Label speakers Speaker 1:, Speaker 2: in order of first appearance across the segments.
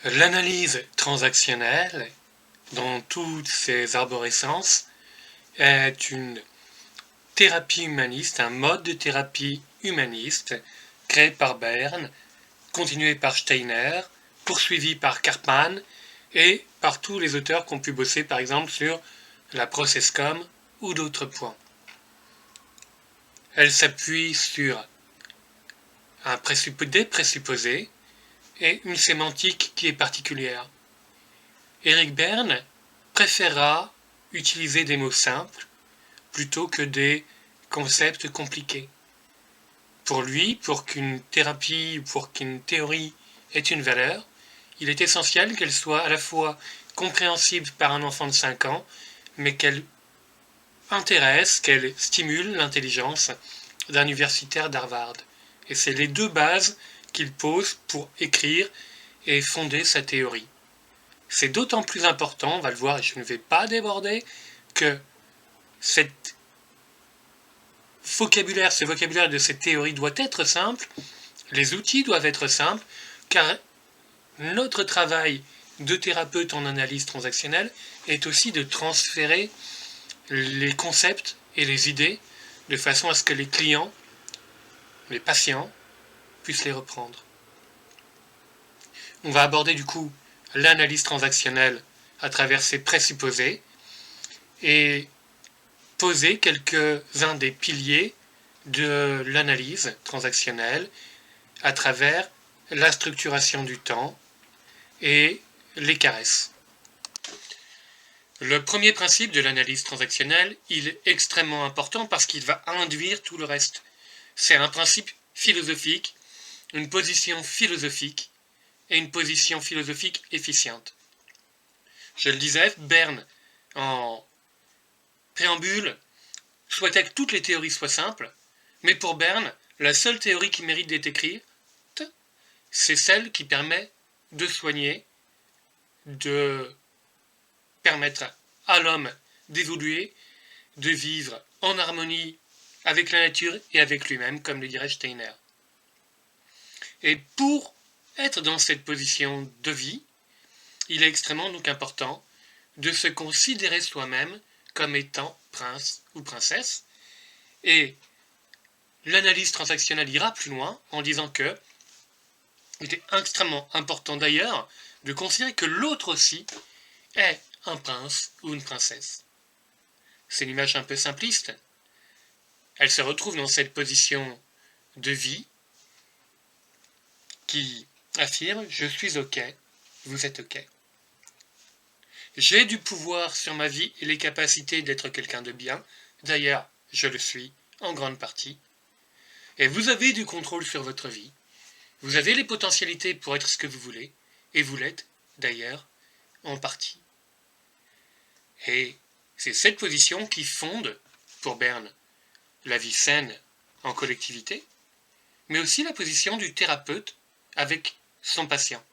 Speaker 1: L'analyse transactionnelle, dans toutes ses arborescences, est une thérapie humaniste, un mode de thérapie humaniste créé par Berne, continué par Steiner, poursuivi par Karpman et par tous les auteurs qui ont pu bosser par exemple sur la processcom ou d'autres points. Elle s'appuie sur des présupposés et une sémantique qui est particulière. Eric Berne préférera utiliser des mots simples plutôt que des concepts compliqués. Pour lui, pour qu'une thérapie, pour qu'une théorie ait une valeur, il est essentiel qu'elle soit à la fois compréhensible par un enfant de 5 ans, mais qu'elle intéresse, qu'elle stimule l'intelligence d'un universitaire d'Harvard. Et c'est les deux bases qu'il pose pour écrire et fonder sa théorie. C'est d'autant plus important, on va le voir et je ne vais pas déborder, que ce vocabulaire de cette théorie doit être simple, les outils doivent être simples, car notre travail de thérapeute en analyse transactionnelle est aussi de transférer les concepts et les idées de façon à ce que les clients, les patients, puissent les reprendre. On va aborder du coup l'analyse transactionnelle à travers ses présupposés et poser quelques-uns des piliers de l'analyse transactionnelle à travers la structuration du temps et les caresses. Le premier principe de l'analyse transactionnelle, il est extrêmement important parce qu'il va induire tout le reste. C'est un principe philosophique, une position philosophique et une position philosophique efficiente. Je le disais, Berne, en préambule, souhaitait que toutes les théories soient simples, mais pour Berne, la seule théorie qui mérite d'être écrite, c'est celle qui permet de soigner, de permettre à l'homme d'évoluer, de vivre en harmonie avec la nature et avec lui-même, comme le dirait Steiner. Et pour être dans cette position de vie, il est extrêmement donc important de se considérer soi-même comme étant prince ou princesse. Et l'analyse transactionnelle ira plus loin en disant que il est extrêmement important d'ailleurs de considérer que l'autre aussi est un prince ou une princesse. C'est une image un peu simpliste. Elle se retrouve dans cette position de vie qui affirme « je suis ok, vous êtes ok ». J'ai du pouvoir sur ma vie et les capacités d'être quelqu'un de bien. D'ailleurs, je le suis, en grande partie. Et vous avez du contrôle sur votre vie. Vous avez les potentialités pour être ce que vous voulez. Et vous l'êtes, d'ailleurs, en partie. Et c'est cette position qui fonde, pour Berne, la vie saine en collectivité, mais aussi la position du thérapeute avec son patient.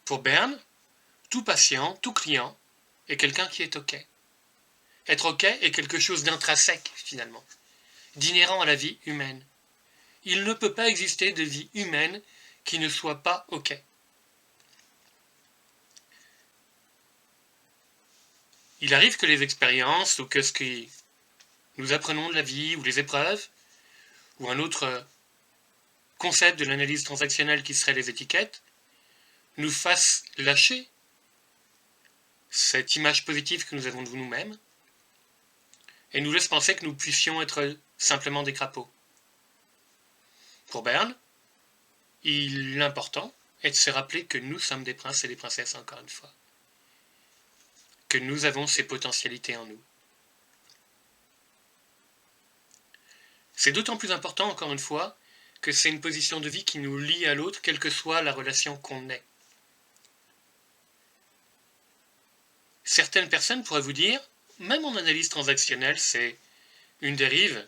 Speaker 1: Pour Berne, tout patient, tout client est quelqu'un qui est ok. Être ok est quelque chose d'intrinsèque, finalement, d'inhérent à la vie humaine. Il ne peut pas exister de vie humaine qui ne soit pas ok. Il arrive que les expériences ou que ce que nous apprenons de la vie ou les épreuves ou un autre concept de l'analyse transactionnelle qui serait les étiquettes nous fassent lâcher cette image positive que nous avons de nous-mêmes et nous laisse penser que nous puissions être simplement des crapauds. Pour Berne, l'important est de se rappeler que nous sommes des princes et des princesses encore une fois. Que nous avons ces potentialités en nous. C'est d'autant plus important, encore une fois, que c'est une position de vie qui nous lie à l'autre, quelle que soit la relation qu'on ait. Certaines personnes pourraient vous dire, même en analyse transactionnelle, c'est une dérive,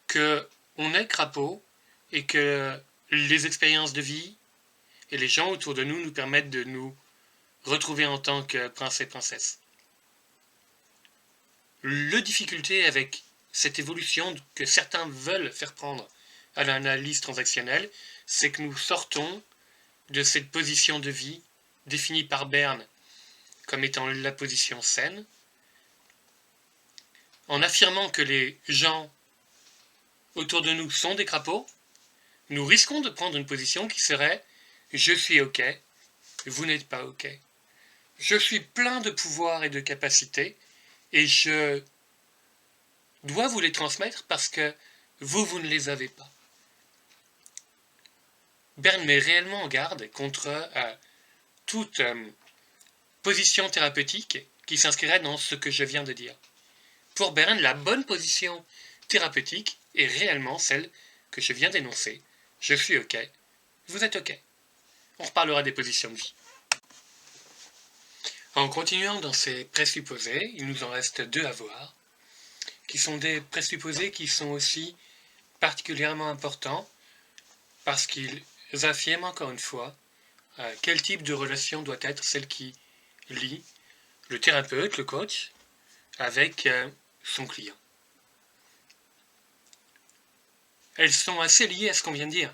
Speaker 1: qu'on est crapaud et que les expériences de vie et les gens autour de nous nous permettent de nous retrouver en tant que prince et princesse. La difficulté avec cette évolution que certains veulent faire prendre à l'analyse transactionnelle, c'est que nous sortons de cette position de vie définie par Berne comme étant la position saine, en affirmant que les gens autour de nous sont des crapauds, nous risquons de prendre une position qui serait « je suis OK, vous n'êtes pas OK. Je suis plein de pouvoir et de capacités et je dois vous les transmettre parce que vous ne les avez pas. » Berne met réellement en garde contre toute position thérapeutique qui s'inscrirait dans ce que je viens de dire. Pour Berne, la bonne position thérapeutique est réellement celle que je viens d'énoncer. Je suis OK, vous êtes OK. On reparlera des positions de vie. En continuant dans ces présupposés, il nous en reste deux à voir, qui sont des présupposés qui sont aussi particulièrement importants parce qu'ils affirment encore une fois quel type de relation doit être celle qui lie le thérapeute, le coach, avec son client. Elles sont assez liées à ce qu'on vient de dire.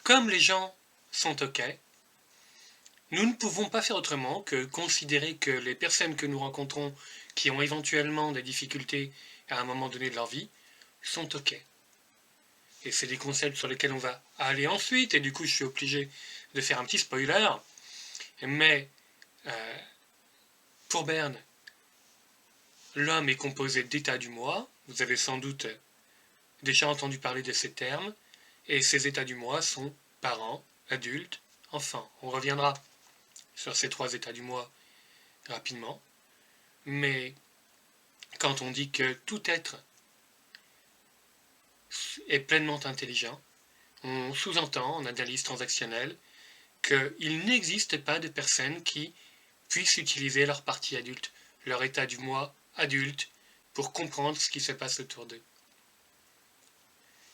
Speaker 1: Comme les gens sont OK, nous ne pouvons pas faire autrement que considérer que les personnes que nous rencontrons qui ont éventuellement des difficultés à un moment donné de leur vie sont OK. Et c'est des concepts sur lesquels on va aller ensuite, et du coup je suis obligé de faire un petit spoiler, mais pour Berne, l'homme est composé d'états du moi, vous avez sans doute déjà entendu parler de ces termes, et ces états du moi sont parents, adultes, enfants. On reviendra sur ces trois états du moi rapidement, mais quand on dit que tout être est pleinement intelligent, on sous-entend en analyse transactionnelle qu'il n'existe pas de personnes qui puissent utiliser leur partie adulte, leur état du moi adulte, pour comprendre ce qui se passe autour d'eux.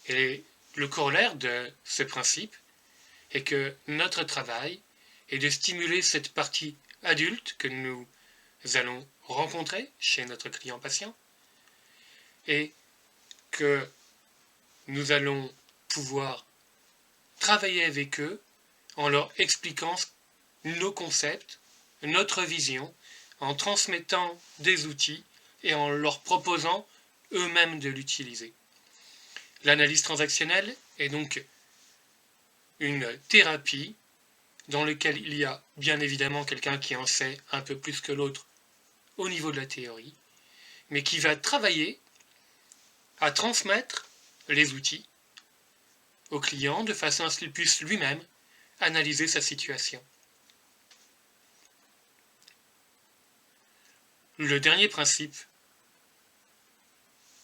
Speaker 1: Et le corollaire de ce principe est que notre travail est de stimuler cette partie adulte que nous allons rencontrer chez notre client patient et que nous allons pouvoir travailler avec eux en leur expliquant nos concepts, notre vision, en transmettant des outils et en leur proposant eux-mêmes de l'utiliser. L'analyse transactionnelle est donc une thérapie dans laquelle il y a bien évidemment quelqu'un qui en sait un peu plus que l'autre au niveau de la théorie, mais qui va travailler à transmettre les outils au client de façon à ce qu'il puisse lui-même analyser sa situation. Le dernier principe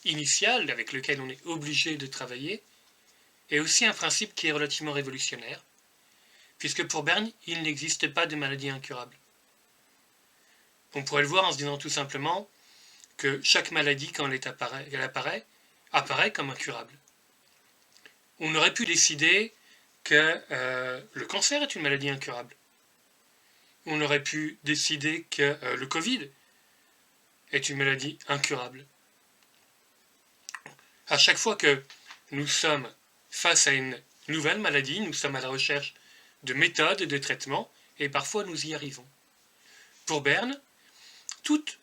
Speaker 1: initial avec lequel on est obligé de travailler est aussi un principe qui est relativement révolutionnaire, puisque pour Berne, il n'existe pas de maladie incurable. On pourrait le voir en se disant tout simplement que chaque maladie, quand elle apparaît comme incurable. On aurait pu décider que le cancer est une maladie incurable. On aurait pu décider que le Covid est une maladie incurable. À chaque fois que nous sommes face à une nouvelle maladie, nous sommes à la recherche de méthodes et de traitements, et parfois nous y arrivons. Pour Berne, toute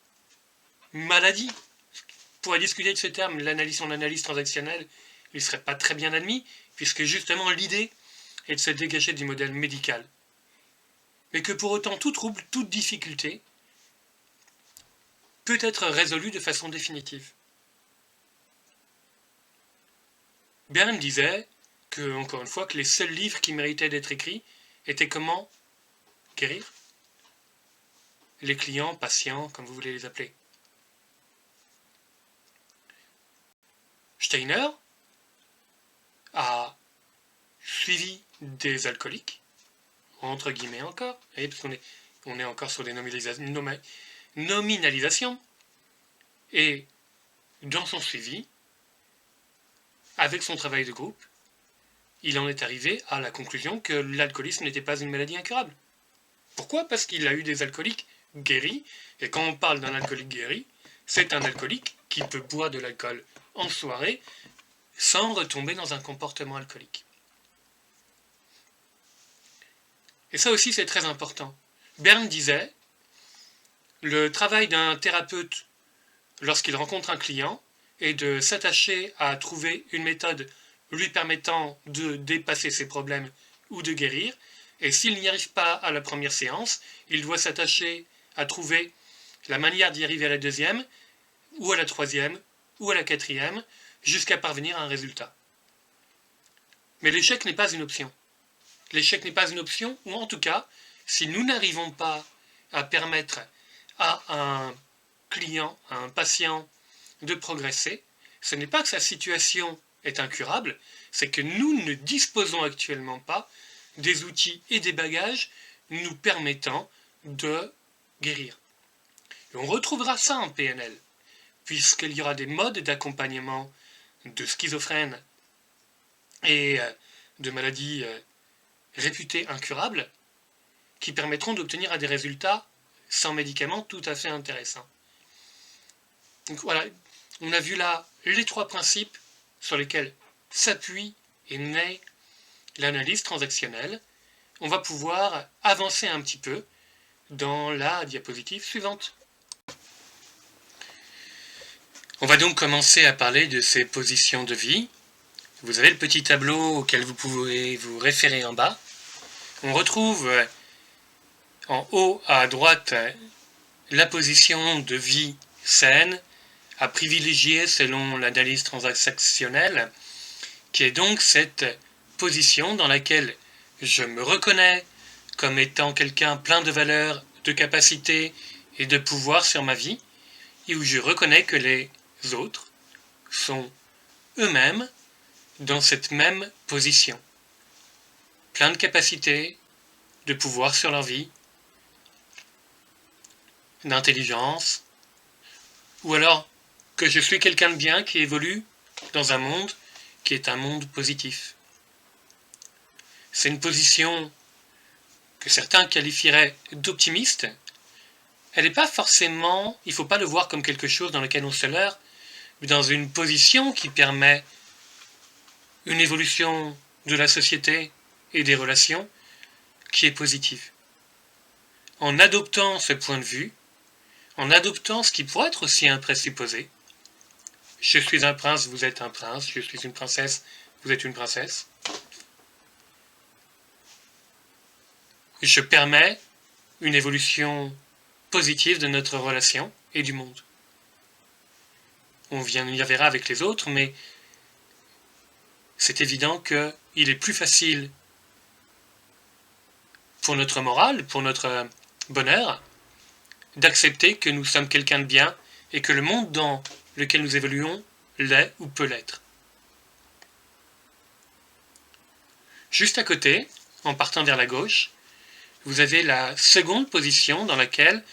Speaker 1: maladie, on pourrait discuter de ce terme, son analyse transactionnelle, il ne serait pas très bien admis, puisque justement l'idée est de se dégager du modèle médical. Mais que pour autant tout trouble, toute difficulté peut être résolue de façon définitive. Berne disait que, encore une fois, que les seuls livres qui méritaient d'être écrits étaient comment guérir les clients, patients, comme vous voulez les appeler. Steiner a suivi des alcooliques, entre guillemets encore, parce qu'on est encore sur des nominalisations, et dans son suivi, avec son travail de groupe, il en est arrivé à la conclusion que l'alcoolisme n'était pas une maladie incurable. Pourquoi ? Parce qu'il a eu des alcooliques guéris, et quand on parle d'un alcoolique guéri, c'est un alcoolique qui peut boire de l'alcool en soirée sans retomber dans un comportement alcoolique. Et ça aussi, c'est très important. Berne disait, le travail d'un thérapeute lorsqu'il rencontre un client est de s'attacher à trouver une méthode lui permettant de dépasser ses problèmes ou de guérir. Et s'il n'y arrive pas à la première séance, il doit s'attacher à trouver la manière d'y arriver à la deuxième, ou à la troisième, ou à la quatrième, jusqu'à parvenir à un résultat. Mais l'échec n'est pas une option. L'échec n'est pas une option, ou en tout cas, si nous n'arrivons pas à permettre à un client, à un patient de progresser, ce n'est pas que sa situation est incurable, c'est que nous ne disposons actuellement pas des outils et des bagages nous permettant de guérir. Et on retrouvera ça en PNL, puisqu'il y aura des modes d'accompagnement de schizophrènes et de maladies réputées incurables qui permettront d'obtenir des résultats sans médicaments tout à fait intéressants. Donc voilà, on a vu là les 3 principes sur lesquels s'appuie et naît l'analyse transactionnelle. On va pouvoir avancer un petit peu dans la diapositive suivante. On va donc commencer à parler de ces positions de vie. Vous avez le petit tableau auquel vous pouvez vous référer en bas. On retrouve en haut à droite la position de vie saine à privilégier selon l'analyse transactionnelle, qui est donc cette position dans laquelle je me reconnais comme étant quelqu'un plein de valeurs, de capacités et de pouvoir sur ma vie, et où je reconnais que les autres sont eux-mêmes dans cette même position. Plein de capacités, de pouvoir sur leur vie, d'intelligence, ou alors que je suis quelqu'un de bien qui évolue dans un monde qui est un monde positif. C'est une position que certains qualifieraient d'optimiste. Elle n'est pas forcément, il ne faut pas le voir comme quelque chose dans lequel on se leurre, mais dans une position qui permet une évolution de la société et des relations qui est positive. En adoptant ce point de vue, en adoptant ce qui pourrait être aussi un présupposé, je suis un prince, vous êtes un prince, je suis une princesse, vous êtes une princesse, je permets une évolution positive de notre relation et du monde. On y verra avec les autres, mais c'est évident qu'il est plus facile pour notre morale, pour notre bonheur, d'accepter que nous sommes quelqu'un de bien et que le monde dans lequel nous évoluons l'est ou peut l'être. Juste à côté, en partant vers la gauche, vous avez la seconde position dans laquelle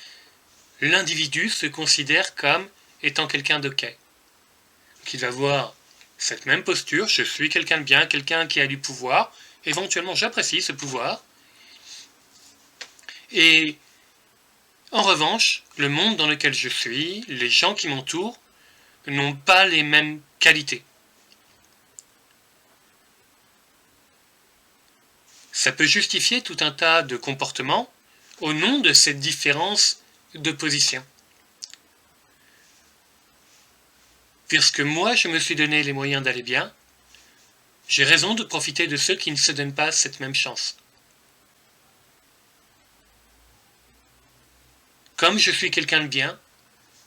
Speaker 1: l'individu se considère comme étant quelqu'un d'ok. Donc il va avoir cette même posture, je suis quelqu'un de bien, quelqu'un qui a du pouvoir, éventuellement j'apprécie ce pouvoir, et en revanche, le monde dans lequel je suis, les gens qui m'entourent, n'ont pas les mêmes qualités. Ça peut justifier tout un tas de comportements au nom de cette différence de position. Puisque moi, je me suis donné les moyens d'aller bien, j'ai raison de profiter de ceux qui ne se donnent pas cette même chance. Comme je suis quelqu'un de bien,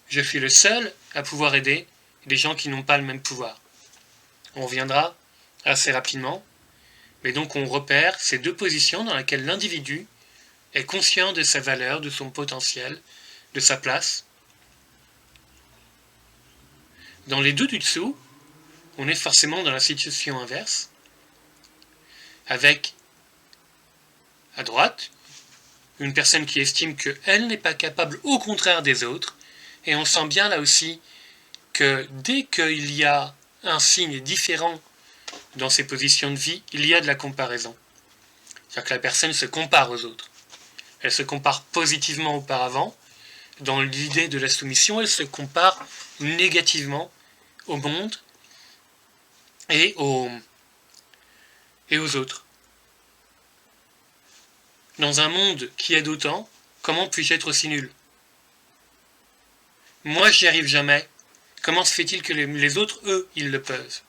Speaker 1: je suis le seul à pouvoir aider des gens qui n'ont pas le même pouvoir. On reviendra assez rapidement, mais donc on repère ces 2 positions dans lesquelles l'individu est conscient de sa valeur, de son potentiel, de sa place. Dans les 2 du dessous, on est forcément dans la situation inverse, avec, à droite, une personne qui estime qu'elle n'est pas capable au contraire des autres, et on sent bien là aussi que dès qu'il y a un signe différent dans ses positions de vie, il y a de la comparaison. C'est-à-dire que la personne se compare aux autres. Elle se compare positivement auparavant. Dans l'idée de la soumission, elle se compare négativement au monde et aux autres. dans un monde qui aide autant, comment puis-je être aussi nul? Moi, j'y arrive jamais. Comment se fait-il que les autres, eux, ils le peuvent?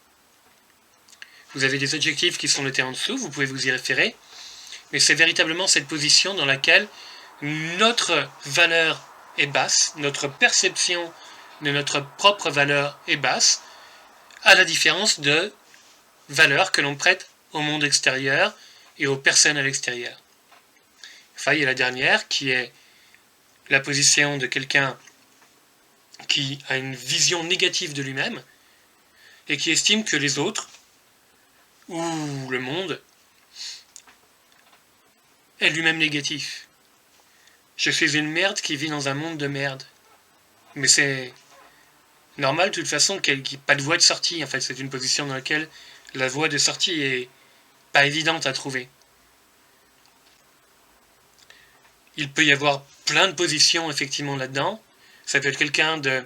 Speaker 1: Vous avez des adjectifs qui sont notés en dessous, vous pouvez vous y référer, mais c'est véritablement cette position dans laquelle notre valeur est basse, notre perception de notre propre valeur est basse, à la différence de valeur que l'on prête au monde extérieur et aux personnes à l'extérieur. Enfin, il y a la dernière qui est la position de quelqu'un qui a une vision négative de lui-même et qui estime que les autres ou le monde est lui-même négatif. Je suis une merde qui vit dans un monde de merde. Mais c'est normal de toute façon qu'il n'y ait pas de voie de sortie. En fait, c'est une position dans laquelle la voie de sortie est pas évidente à trouver. Il peut y avoir plein de positions effectivement là-dedans. Ça peut être quelqu'un de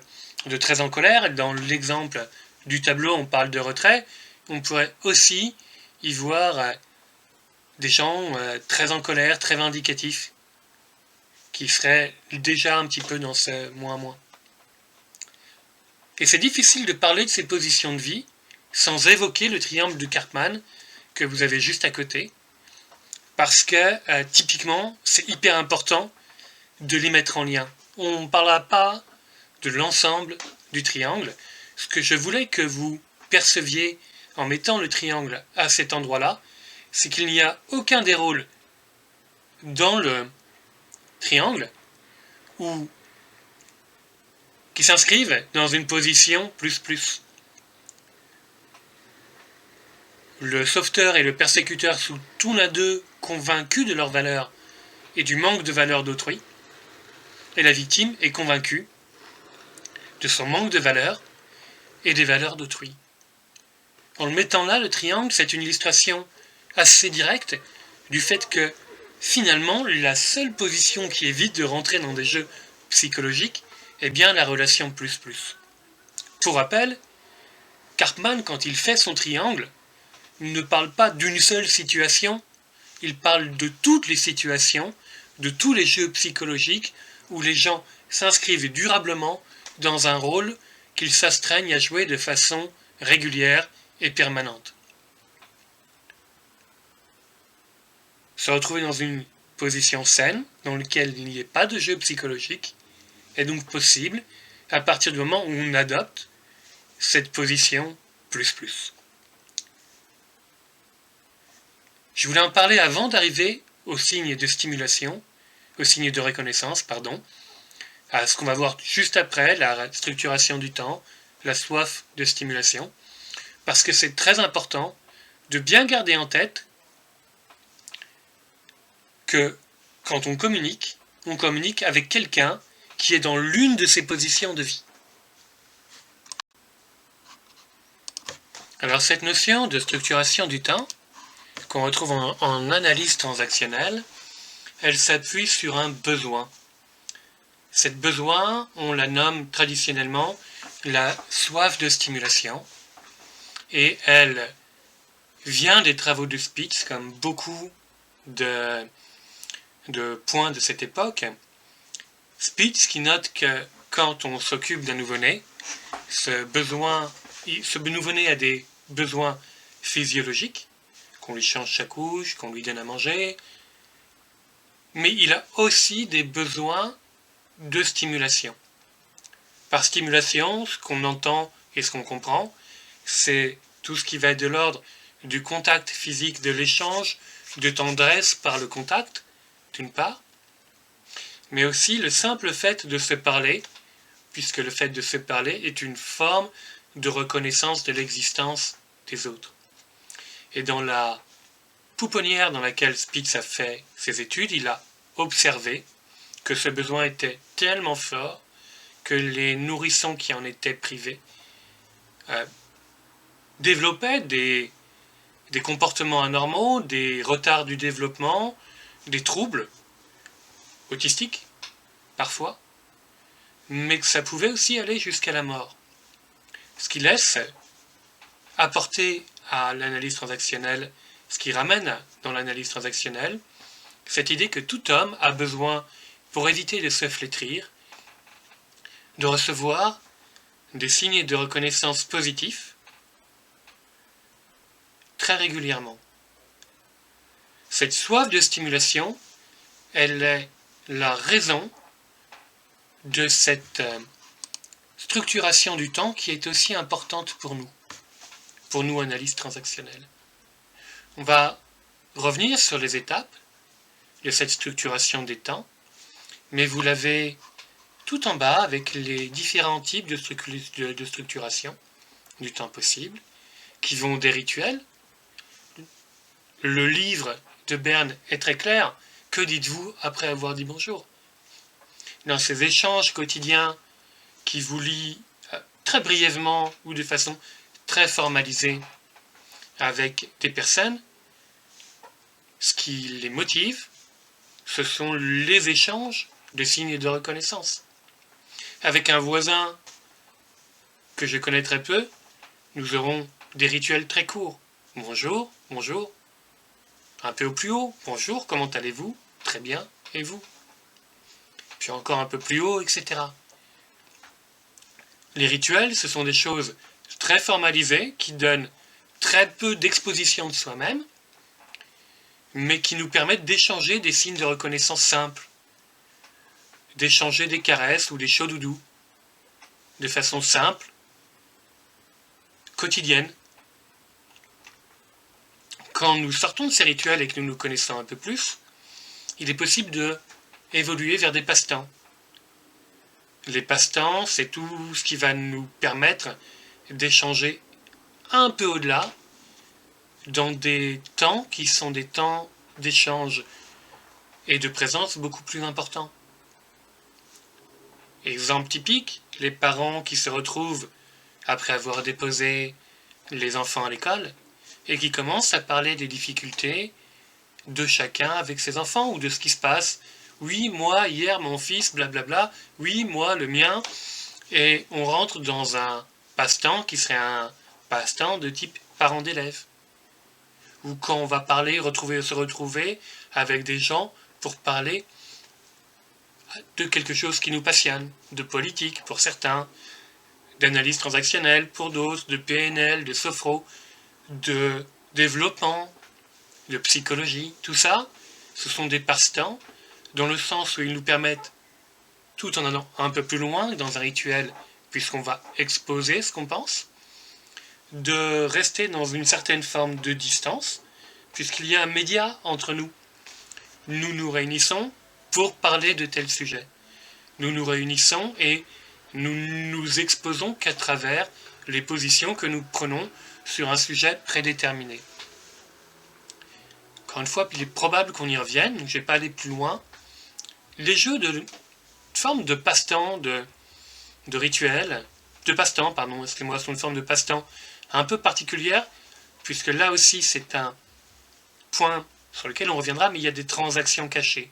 Speaker 1: très en colère. Dans l'exemple du tableau, on parle de retrait. On pourrait aussi y voir des gens très en colère, très vindicatifs, qui seraient déjà un petit peu dans ce moins. Et c'est difficile de parler de ces positions de vie sans évoquer le triangle de Karpman que vous avez juste à côté, parce que typiquement, c'est hyper important de les mettre en lien. On ne parlera pas de l'ensemble du triangle. Ce que je voulais que vous perceviez en mettant le triangle à cet endroit-là, c'est qu'il n'y a aucun des rôles dans le triangle qui s'inscrivent dans une position plus. Le sauveteur et le persécuteur sont tous les deux convaincus de leur valeur et du manque de valeur d'autrui, et la victime est convaincue de son manque de valeur et des valeurs d'autrui. En le mettant là, le triangle, c'est une illustration assez directe du fait que, finalement, la seule position qui évite de rentrer dans des jeux psychologiques est bien la relation plus. Pour rappel, Karpman, quand il fait son triangle, ne parle pas d'une seule situation, il parle de toutes les situations, de tous les jeux psychologiques où les gens s'inscrivent durablement dans un rôle qu'ils s'astreignent à jouer de façon régulière et permanente. Se retrouver dans une position saine, dans laquelle il n'y ait pas de jeu psychologique, est donc possible à partir du moment où on adopte cette position plus. Je voulais en parler avant d'arriver au signe de stimulation, au signe de reconnaissance, à ce qu'on va voir juste après, la structuration du temps, la soif de stimulation, parce que c'est très important de bien garder en tête que quand on communique avec quelqu'un qui est dans l'une de ces positions de vie. Alors cette notion de structuration du temps, qu'on retrouve en analyse transactionnelle, elle s'appuie sur un besoin. Cette besoin, on la nomme traditionnellement la soif de stimulation, et elle vient des travaux de Spitz, comme beaucoup de points de cette époque. Spitz qui note que quand on s'occupe d'un nouveau-né, ce nouveau-né a des besoins physiologiques, qu'on lui change sa couche, qu'on lui donne à manger, mais il a aussi des besoins de stimulation. Par stimulation, ce qu'on entend et ce qu'on comprend, c'est tout ce qui va être de l'ordre du contact physique, de l'échange, de tendresse par le contact, d'une part, mais aussi le simple fait de se parler, puisque le fait de se parler est une forme de reconnaissance de l'existence des autres. Et dans la pouponnière dans laquelle Spitz a fait ses études, il a observé que ce besoin était tellement fort que les nourrissons qui en étaient privés développaient des comportements anormaux, des retards du développement, des troubles autistiques, parfois, mais que ça pouvait aussi aller jusqu'à la mort. Ce qui laisse apporter à l'analyse transactionnelle, ce qui ramène dans l'analyse transactionnelle, cette idée que tout homme a besoin, pour éviter de se flétrir, de recevoir des signes de reconnaissance positifs très régulièrement. Cette soif de stimulation, elle est la raison de cette structuration du temps qui est aussi importante pour nous analystes transactionnels. On va revenir sur les étapes de cette structuration des temps, mais vous l'avez tout en bas avec les différents types de structuration du temps possible, qui vont des rituels. Le livre de Berne est très clair. Que dites-vous après avoir dit bonjour? Dans ces échanges quotidiens qui vous lient très brièvement ou de façon très formalisée avec des personnes, ce qui les motive, ce sont les échanges de signes de reconnaissance. Avec un voisin que je connais très peu, nous aurons des rituels très courts. Bonjour, bonjour. Un peu au plus haut, bonjour, comment allez-vous? Très bien, et vous? Puis encore un peu plus haut, etc. Les rituels, ce sont des choses très formalisées qui donnent très peu d'exposition de soi-même, mais qui nous permettent d'échanger des signes de reconnaissance simples, d'échanger des caresses ou des chauds doudous, de façon simple, quotidienne. Quand nous sortons de ces rituels et que nous nous connaissons un peu plus, il est possible de évoluer vers des passe-temps. Les passe-temps, c'est tout ce qui va nous permettre d'échanger un peu au-delà, dans des temps qui sont des temps d'échange et de présence beaucoup plus importants. Exemple typique, les parents qui se retrouvent après avoir déposé les enfants à l'école et qui commencent à parler des difficultés de chacun avec ses enfants ou de ce qui se passe. Oui, moi, hier, mon fils, blablabla. Oui, moi, le mien. Et on rentre dans un passe-temps qui serait un passe-temps de type parent d'élève. Ou quand on va parler, se retrouver avec des gens pour parler de quelque chose qui nous passionne, de politique pour certains, d'analyse transactionnelle pour d'autres, de PNL, de sophro, de développement, de psychologie. Tout ça, ce sont des passe-temps dans le sens où ils nous permettent, tout en allant un peu plus loin dans un rituel, puisqu'on va exposer ce qu'on pense, de rester dans une certaine forme de distance, puisqu'il y a un média entre nous. Nous nous réunissons pour parler de tel sujet. Nous nous réunissons et nous nous exposons qu'à travers les positions que nous prenons sur un sujet prédéterminé. Encore une fois, il est probable qu'on y revienne, donc je ne vais pas aller plus loin. Les jeux de forme de passe-temps, de rituel, de passe-temps, pardon, excusez-moi, sont une forme de passe-temps un peu particulière, puisque là aussi c'est un point sur lequel on reviendra, mais il y a des transactions cachées.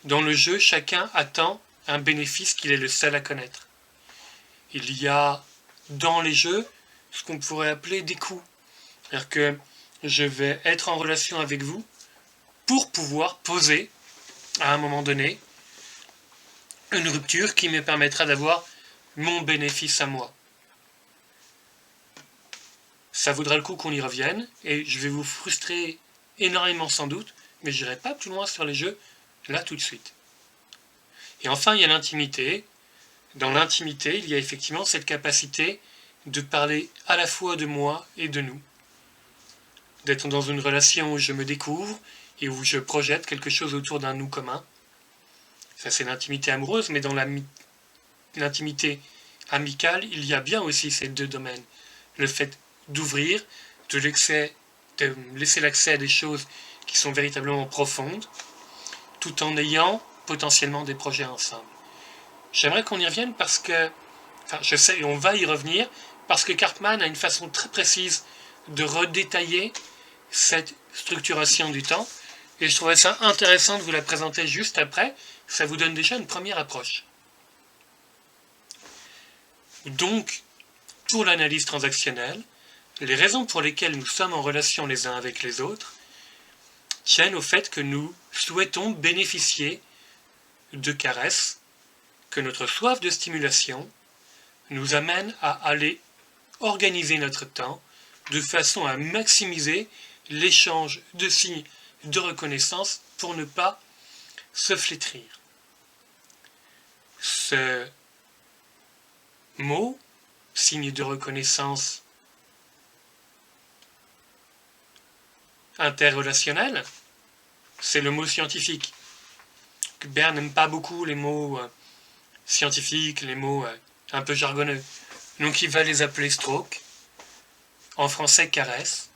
Speaker 1: Dans le jeu, chacun attend un bénéfice qu'il est le seul à connaître. Il y a dans les jeux ce qu'on pourrait appeler des coups. C'est-à-dire que je vais être en relation avec vous pour pouvoir poser, à un moment donné, une rupture qui me permettra d'avoir mon bénéfice à moi. Ça vaudra le coup qu'on y revienne, et je vais vous frustrer énormément sans doute, mais je n'irai pas plus loin sur les jeux, là tout de suite. Et enfin, il y a l'intimité. Dans l'intimité, il y a effectivement cette capacité de parler à la fois de moi et de nous. D'être dans une relation où je me découvre et où je projette quelque chose autour d'un nous commun. Ça, c'est l'intimité amoureuse, mais dans l'intimité amicale, il y a bien aussi ces deux domaines. Le fait d'ouvrir, de laisser l'accès à des choses qui sont véritablement profondes, tout en ayant potentiellement des projets ensemble. J'aimerais qu'on y revienne parce que, je sais, on va y revenir, parce que Karpman a une façon très précise de redétailler cette structuration du temps, et je trouvais ça intéressant de vous la présenter juste après, ça vous donne déjà une première approche. Donc, pour l'analyse transactionnelle, les raisons pour lesquelles nous sommes en relation les uns avec les autres tiennent au fait que nous souhaitons bénéficier de caresses, que notre soif de stimulation nous amène à aller organiser notre temps de façon à maximiser l'échange de signes de reconnaissance pour ne pas se flétrir. Ce mot, signe de reconnaissance interrelationnel, c'est le mot scientifique. Berne n'aime pas beaucoup les mots scientifiques, les mots un peu jargonneux. Donc il va les appeler stroke, en français caresse.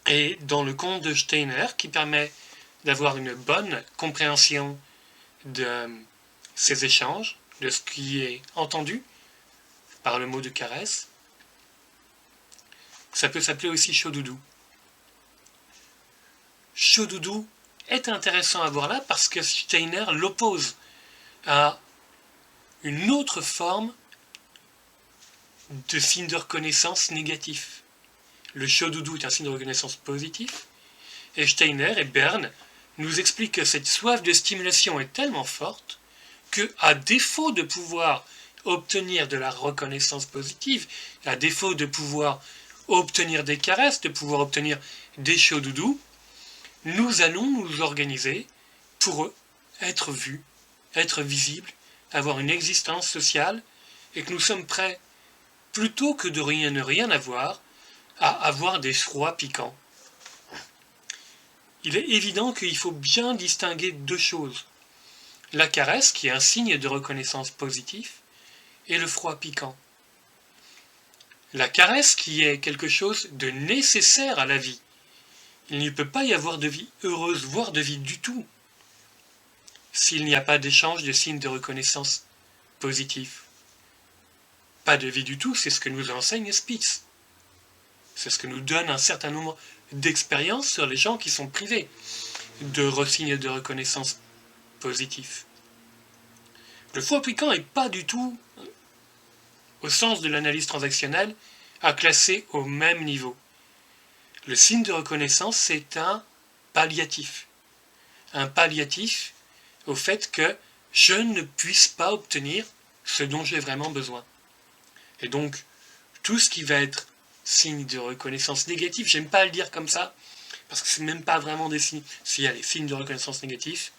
Speaker 1: Et dans le conte de Steiner, qui permet d'avoir une bonne compréhension de ces échanges, de ce qui est entendu par le mot de caresse, ça peut s'appeler aussi chaud-doudou. Chaud-doudou est intéressant à voir là parce que Steiner l'oppose à une autre forme de signe de reconnaissance négatif. Le chaud-doudou est un signe de reconnaissance positif, et Steiner et Berne nous expliquent que cette soif de stimulation est tellement forte que, à défaut de pouvoir obtenir de la reconnaissance positive, à défaut de pouvoir obtenir des caresses, de pouvoir obtenir des chaud-doudous, nous allons nous organiser pour être vus, être visibles, avoir une existence sociale, et que nous sommes prêts, plutôt que de ne rien avoir, à avoir des froids piquants. Il est évident qu'il faut bien distinguer deux choses. La caresse, qui est un signe de reconnaissance positif, et le froid piquant. La caresse, qui est quelque chose de nécessaire à la vie. Il ne peut pas y avoir de vie heureuse, voire de vie du tout, s'il n'y a pas d'échange de signes de reconnaissance positifs. Pas de vie du tout, c'est ce que nous enseigne Spitz. C'est ce que nous donne un certain nombre d'expériences sur les gens qui sont privés de signes de reconnaissance positifs. Le froid piquant n'est pas du tout, au sens de l'analyse transactionnelle, à classer au même niveau. Le signe de reconnaissance, c'est un palliatif. Un palliatif au fait que je ne puisse pas obtenir ce dont j'ai vraiment besoin. Et donc, tout ce qui va être signe de reconnaissance négatif, j'aime pas le dire comme ça, parce que c'est même pas vraiment des signes, s'il y a des signes de reconnaissance négatifs,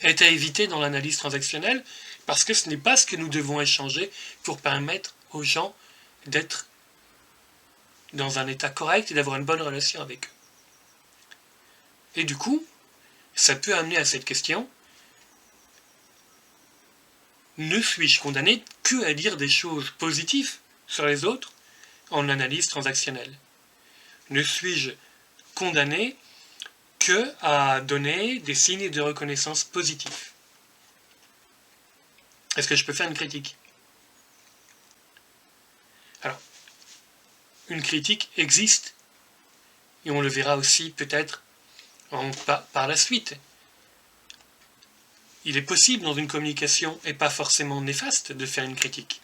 Speaker 1: est à éviter dans l'analyse transactionnelle, parce que ce n'est pas ce que nous devons échanger pour permettre aux gens d'être dans un état correct et d'avoir une bonne relation avec eux. Et du coup, ça peut amener à cette question, ne suis-je condamné que à dire des choses positives sur les autres en analyse transactionnelle? Ne suis-je condamné que à donner des signes de reconnaissance positifs? Est-ce que je peux faire une critique? Alors, une critique existe, et on le verra aussi peut-être par la suite. Il est possible dans une communication, et pas forcément néfaste, de faire une critique.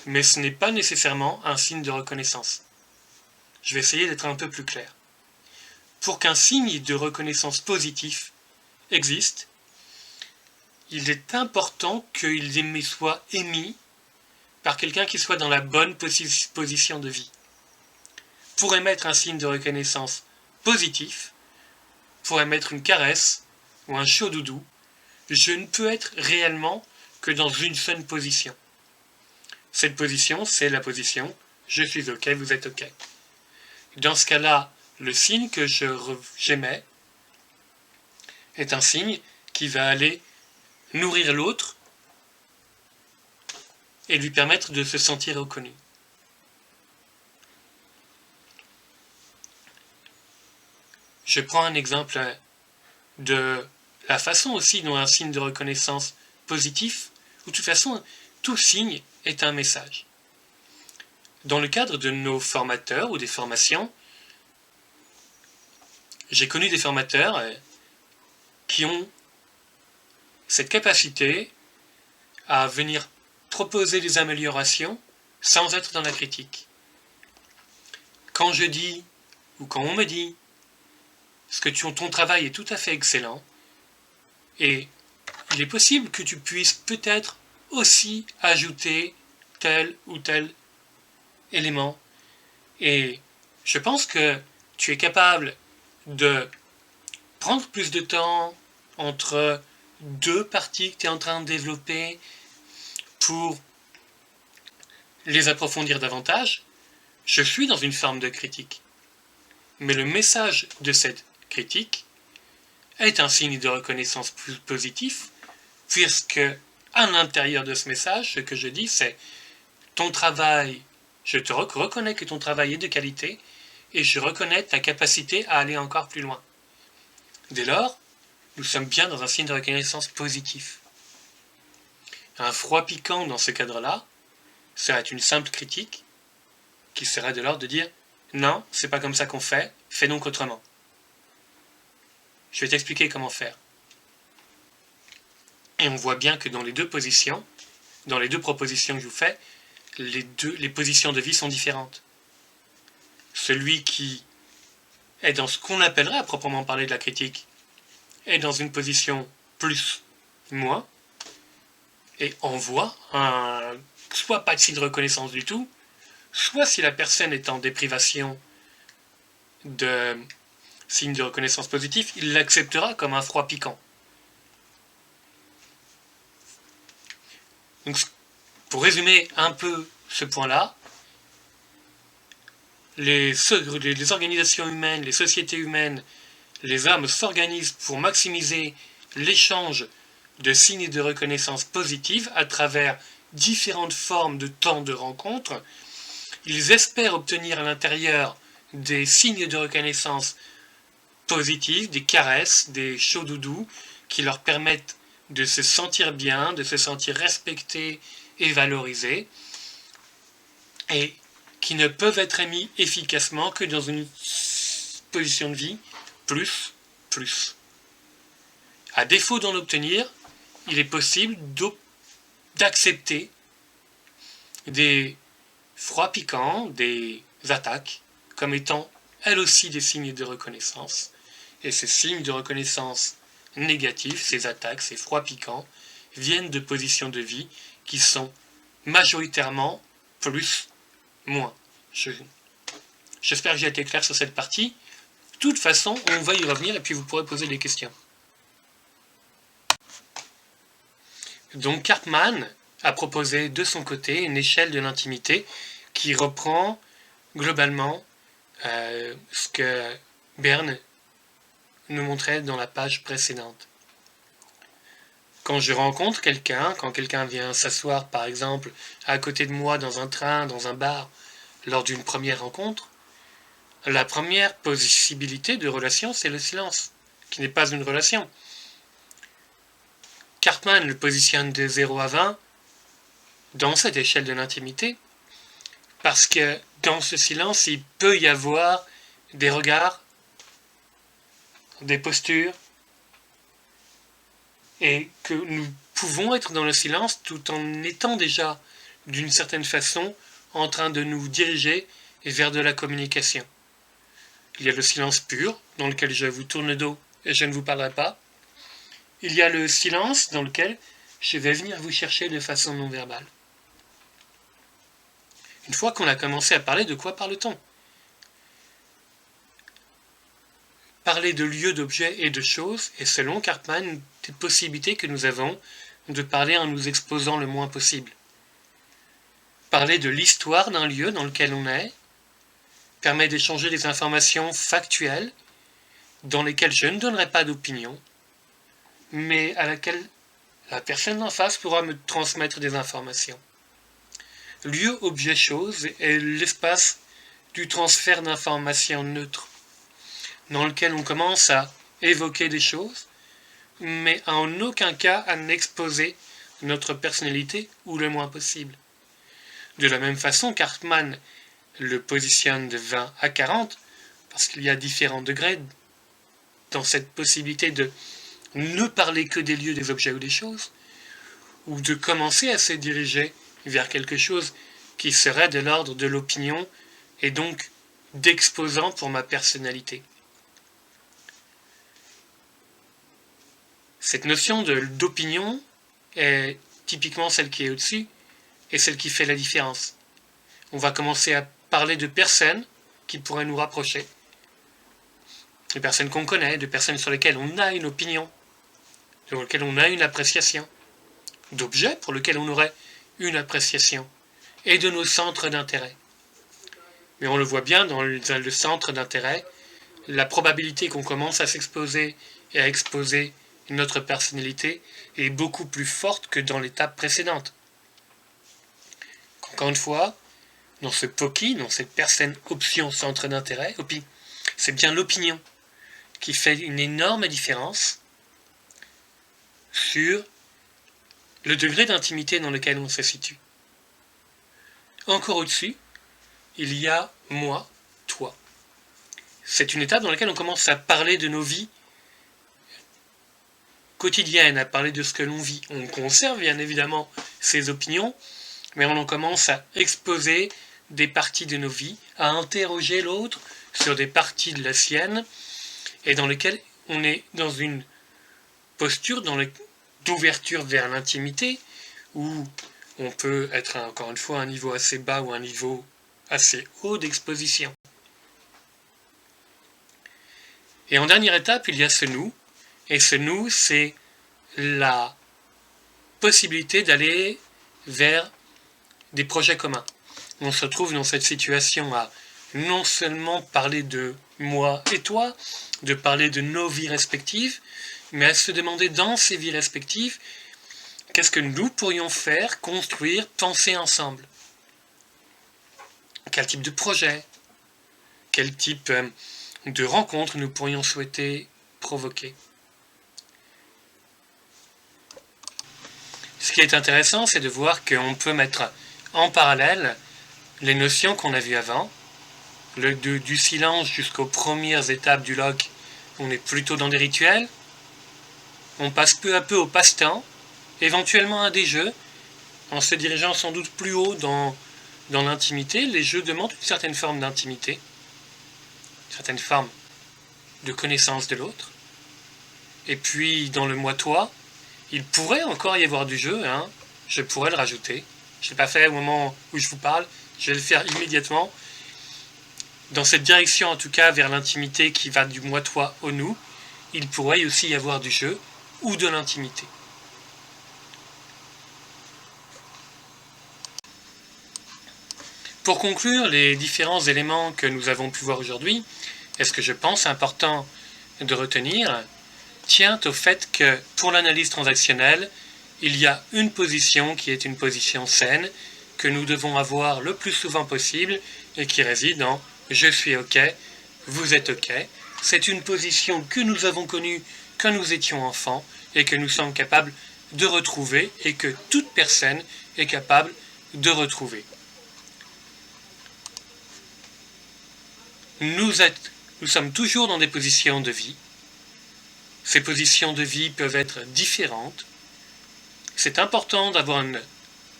Speaker 1: Mais ce n'est pas nécessairement un signe de reconnaissance. Je vais essayer d'être un peu plus clair. Pour qu'un signe de reconnaissance positif existe, il est important qu'il soit émis par quelqu'un qui soit dans la bonne position de vie. Pour émettre un signe de reconnaissance positif, pour émettre une caresse ou un chaud-doudou, je ne peux être réellement que dans une seule position. Cette position, c'est la position « je suis OK, vous êtes OK ». Dans ce cas-là, le signe que j'émets est un signe qui va aller nourrir l'autre et lui permettre de se sentir reconnu. Je prends un exemple de la façon aussi dont un signe de reconnaissance positif, ou de toute façon, tout signe est un message. Dans le cadre de nos formateurs ou des formations, j'ai connu des formateurs qui ont cette capacité à venir proposer des améliorations sans être dans la critique. Quand je dis, ou quand on me dit, ton travail est tout à fait excellent, et il est possible que tu puisses peut-être aussi ajouter tel ou tel élément. Et je pense que tu es capable de prendre plus de temps entre deux parties que tu es en train de développer pour les approfondir davantage. Je suis dans une forme de critique. Mais le message de cette critique est un signe de reconnaissance plus positif, puisque à l'intérieur de ce message, ce que je dis, c'est ton travail, je te reconnais que ton travail est de qualité, et je reconnais ta capacité à aller encore plus loin. Dès lors, nous sommes bien dans un signe de reconnaissance positif. Un froid piquant dans ce cadre-là serait une simple critique qui serait de l'ordre de dire « Non, c'est pas comme ça qu'on fait, fais donc autrement. » Je vais t'expliquer comment faire. Et on voit bien que dans les deux positions, dans les deux propositions que je vous fais, les positions de vie sont différentes. Celui qui est dans ce qu'on appellerait à proprement parler de la critique est dans une position plus, moins, et envoie soit pas de signe de reconnaissance du tout, soit si la personne est en déprivation de signe de reconnaissance positif, il l'acceptera comme un froid piquant. Donc, pour résumer un peu ce point-là, les organisations humaines, les sociétés humaines, les hommes s'organisent pour maximiser l'échange de signes de reconnaissance positive à travers différentes formes de temps de rencontre. Ils espèrent obtenir à l'intérieur des signes de reconnaissance positifs, des caresses, des chauds doudous qui leur permettent de se sentir bien, de se sentir respectés et valorisés, et qui ne peuvent être émis efficacement que dans une position de vie plus. À défaut d'en obtenir, il est possible d'accepter des froids piquants, des attaques, comme étant elles aussi des signes de reconnaissance. Et ces signes de reconnaissance négatifs, ces attaques, ces froids piquants, viennent de positions de vie qui sont majoritairement plus, moins. J'espère que j'ai été clair sur cette partie. De toute façon, on va y revenir et puis vous pourrez poser des questions. Donc Karpman a proposé de son côté une échelle de l'intimité qui reprend globalement ce que Berne nous montrait dans la page précédente. Quand je rencontre quelqu'un, quand quelqu'un vient s'asseoir par exemple à côté de moi dans un train, dans un bar, lors d'une première rencontre, la première possibilité de relation, c'est le silence, qui n'est pas une relation. Karpman le positionne de 0 à 20 dans cette échelle de l'intimité, parce que dans ce silence, il peut y avoir des regards, des postures, et que nous pouvons être dans le silence tout en étant déjà, d'une certaine façon, en train de nous diriger vers de la communication. Il y a le silence pur, dans lequel je vous tourne le dos et je ne vous parlerai pas. Il y a le silence dans lequel je vais venir vous chercher de façon non verbale. Une fois qu'on a commencé à parler, de quoi parle-t-on ? Parler de lieux, d'objets et de choses est selon Karpman une des possibilités que nous avons de parler en nous exposant le moins possible. Parler de l'histoire d'un lieu dans lequel on est permet d'échanger des informations factuelles dans lesquelles je ne donnerai pas d'opinion, mais à laquelle la personne en face pourra me transmettre des informations. Lieu, objet, chose est l'espace du transfert d'informations neutres, dans lequel on commence à évoquer des choses, mais en aucun cas à n'exposer notre personnalité ou le moins possible. De la même façon, Karpman le positionne de 20 à 40, parce qu'il y a différents degrés dans cette possibilité de ne parler que des lieux, des objets ou des choses, ou de commencer à se diriger vers quelque chose qui serait de l'ordre de l'opinion et donc d'exposant pour ma personnalité. Cette notion d'opinion est typiquement celle qui est au-dessus et celle qui fait la différence. On va commencer à parler de personnes qui pourraient nous rapprocher, de personnes qu'on connaît, de personnes sur lesquelles on a une opinion, sur lesquelles on a une appréciation, d'objets pour lesquels on aurait une appréciation, et de nos centres d'intérêt. Mais on le voit bien dans le centre d'intérêt, la probabilité qu'on commence à s'exposer et à exposer notre personnalité est beaucoup plus forte que dans l'étape précédente. Encore une fois, dans ce POCI, dans cette personne option centre d'intérêt, c'est bien l'opinion qui fait une énorme différence sur le degré d'intimité dans lequel on se situe. Encore au-dessus, il y a moi, toi. C'est une étape dans laquelle on commence à parler de nos vies quotidiennes, à parler de ce que l'on vit. On conserve bien évidemment ses opinions, mais on en commence à exposer des parties de nos vies, à interroger l'autre sur des parties de la sienne, et dans lesquelles on est dans une posture d'ouverture vers l'intimité, où on peut être encore une fois à un niveau assez bas ou un niveau assez haut d'exposition. Et en dernière étape, il y a ce nous, et ce nous, c'est la possibilité d'aller vers des projets communs. On se retrouve dans cette situation à non seulement parler de moi et toi, de parler de nos vies respectives, mais à se demander dans ces vies respectives, qu'est-ce que nous pourrions faire, construire, penser ensemble? Quel type de projet? Quel type de rencontre nous pourrions souhaiter provoquer? Ce qui est intéressant, c'est de voir qu'on peut mettre en parallèle les notions qu'on a vues avant, du silence jusqu'aux premières étapes du log, on est plutôt dans des rituels, on passe peu à peu au passe-temps, éventuellement à des jeux, en se dirigeant sans doute plus haut dans l'intimité. Les jeux demandent une certaine forme d'intimité, une certaine forme de connaissance de l'autre. Et puis dans le moi-toi, il pourrait encore y avoir du jeu, je pourrais le rajouter. Je ne l'ai pas fait au moment où je vous parle, je vais le faire immédiatement. Dans cette direction en tout cas vers l'intimité qui va du moi-toi au nous, il pourrait aussi y avoir du jeu ou de l'intimité. Pour conclure, les différents éléments que nous avons pu voir aujourd'hui, est-ce que je pense important de retenir, tient au fait que pour l'analyse transactionnelle, il y a une position qui est une position saine, que nous devons avoir le plus souvent possible et qui réside en « je suis OK, vous êtes OK ». C'est une position que nous avons connue quand nous étions enfants et que nous sommes capables de retrouver et que toute personne est capable de retrouver. Nous sommes toujours dans des positions de vie. Ces positions de vie peuvent être différentes. C'est important d'avoir une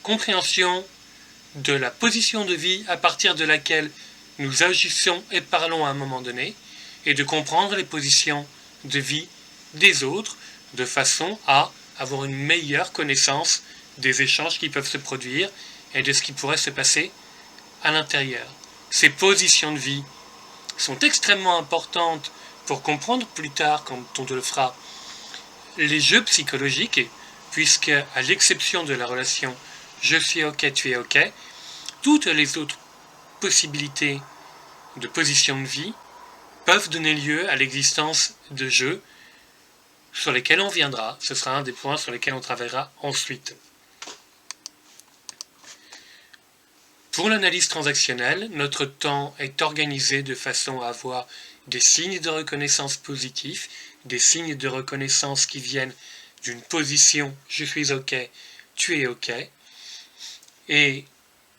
Speaker 1: compréhension de la position de vie à partir de laquelle nous agissons et parlons à un moment donné, et de comprendre les positions de vie des autres de façon à avoir une meilleure connaissance des échanges qui peuvent se produire et de ce qui pourrait se passer à l'intérieur. Ces positions de vie sont extrêmement importantes pour comprendre plus tard, quand on le fera, les jeux psychologiques, puisque, à l'exception de la relation « je suis OK, tu es OK », toutes les autres possibilités de position de vie peuvent donner lieu à l'existence de jeux sur lesquels on viendra. Ce sera un des points sur lesquels on travaillera ensuite. Pour l'analyse transactionnelle, notre temps est organisé de façon à avoir des signes de reconnaissance positifs, des signes de reconnaissance qui viennent d'une position « je suis OK, tu es OK ». Et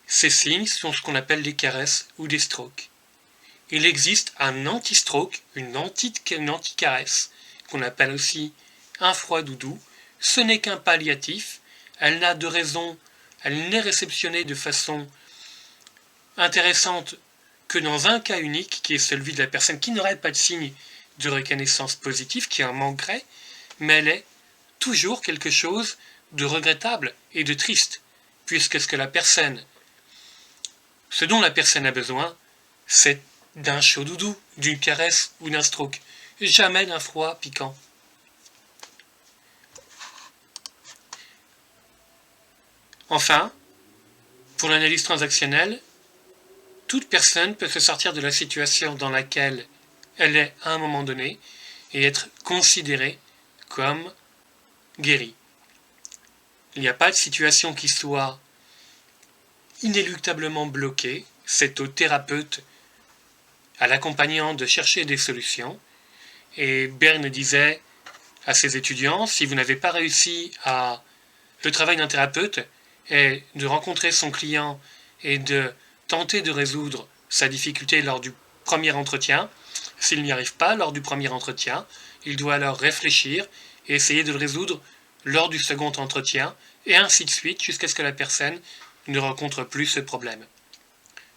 Speaker 1: ces signes sont ce qu'on appelle des caresses ou des strokes. Il existe un anti-stroke, une anti-caresse, qu'on appelle aussi un froid doudou. Ce n'est qu'un palliatif. Elle n'a de raison, elle n'est réceptionnée de façon intéressante que dans un cas unique, qui est celui de la personne qui n'aurait pas de signe de reconnaissance positive, qui en manquerait, mais elle est toujours quelque chose de regrettable et de triste, puisque ce dont la personne a besoin, c'est d'un chaud doudou, d'une caresse ou d'un stroke, jamais d'un froid piquant. Enfin, pour l'analyse transactionnelle, toute personne peut se sortir de la situation dans laquelle elle est à un moment donné et être considérée comme guérie. Il n'y a pas de situation qui soit inéluctablement bloquée, c'est au thérapeute, à l'accompagnant de chercher des solutions. Et Berne disait à ses étudiants, si vous n'avez pas réussi à... Le travail d'un thérapeute est de rencontrer son client et de tenter de résoudre sa difficulté lors du premier entretien. S'il n'y arrive pas lors du premier entretien, il doit alors réfléchir et essayer de le résoudre lors du second entretien, et ainsi de suite, jusqu'à ce que la personne ne rencontre plus ce problème.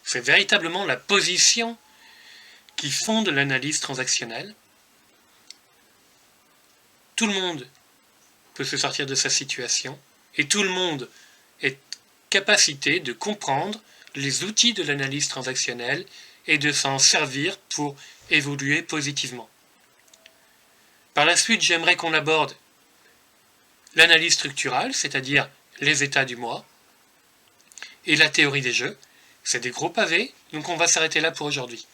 Speaker 1: C'est véritablement la position qui fonde l'analyse transactionnelle. Tout le monde peut se sortir de sa situation, et tout le monde est capacité de comprendre les outils de l'analyse transactionnelle et de s'en servir pour évoluer positivement. Par la suite, j'aimerais qu'on aborde l'analyse structurale, c'est-à-dire les états du moi, et la théorie des jeux. C'est des gros pavés, donc on va s'arrêter là pour aujourd'hui.